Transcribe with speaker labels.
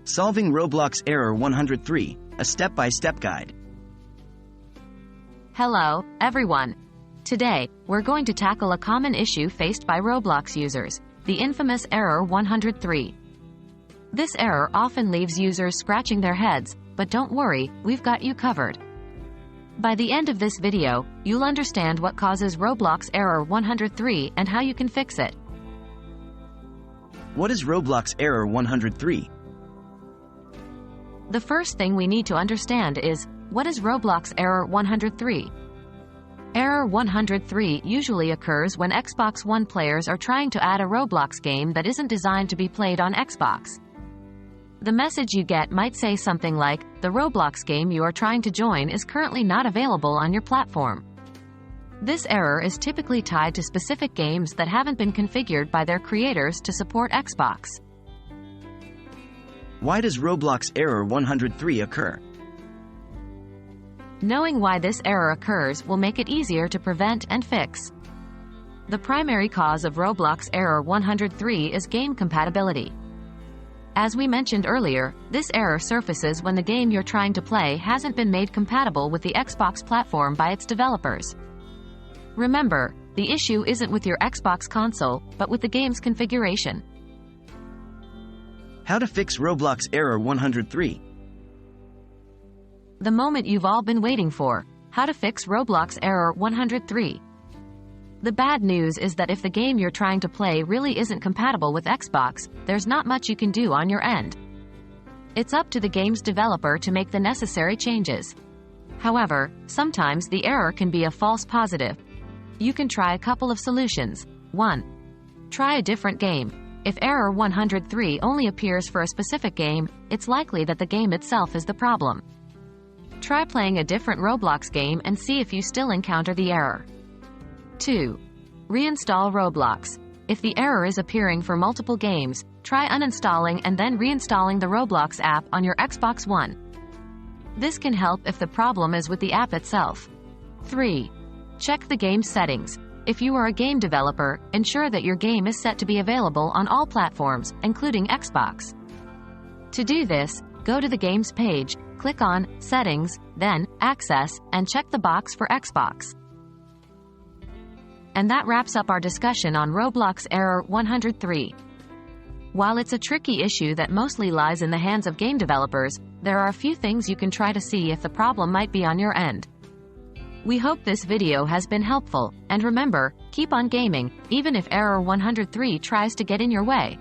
Speaker 1: Solving Roblox Error 103, a step-by-step guide.
Speaker 2: Hello, everyone. Today, we're going to tackle a common issue faced by Roblox users, the infamous Error 103. This error often leaves users scratching their heads, but don't worry, we've got you covered. By the end of this video, you'll understand what causes Roblox Error 103 and how you can fix it.
Speaker 1: What is Roblox Error 103?
Speaker 2: The first thing we need to understand is, what is Roblox Error 103? Error 103 usually occurs when Xbox One players are trying to add a Roblox game that isn't designed to be played on Xbox. The message you get might say something like, the Roblox game you are trying to join is currently not available on your platform. This error is typically tied to specific games that haven't been configured by their creators to support Xbox.
Speaker 1: Why does Roblox Error 103 occur?
Speaker 2: Knowing why this error occurs will make it easier to prevent and fix. The primary cause of Roblox Error 103 is game compatibility. As we mentioned earlier, this error surfaces when the game you're trying to play hasn't been made compatible with the Xbox platform by its developers. Remember, the issue isn't with your Xbox console, but with the game's configuration.
Speaker 1: How to fix Roblox Error 103?
Speaker 2: The moment you've all been waiting for, how to fix Roblox Error 103. The bad news is that if the game you're trying to play really isn't compatible with Xbox, there's not much you can do on your end. It's up to the game's developer to make the necessary changes. However, sometimes the error can be a false positive. You can try a couple of solutions. 1. Try a different game. If Error 103 only appears for a specific game, it's likely that the game itself is the problem. Try playing a different Roblox game and see if you still encounter the error. 2. Reinstall Roblox. If the error is appearing for multiple games, try uninstalling and then reinstalling the Roblox app on your Xbox One. This can help if the problem is with the app itself. 3. Check the game settings. If you are a game developer, ensure that your game is set to be available on all platforms, including Xbox. To do this, go to the Games page, click on Settings, then Access, and check the box for Xbox. And that wraps up our discussion on Roblox Error 103. While it's a tricky issue that mostly lies in the hands of game developers, there are a few things you can try to see if the problem might be on your end. We hope this video has been helpful, and remember, keep on gaming, even if Error 103 tries to get in your way.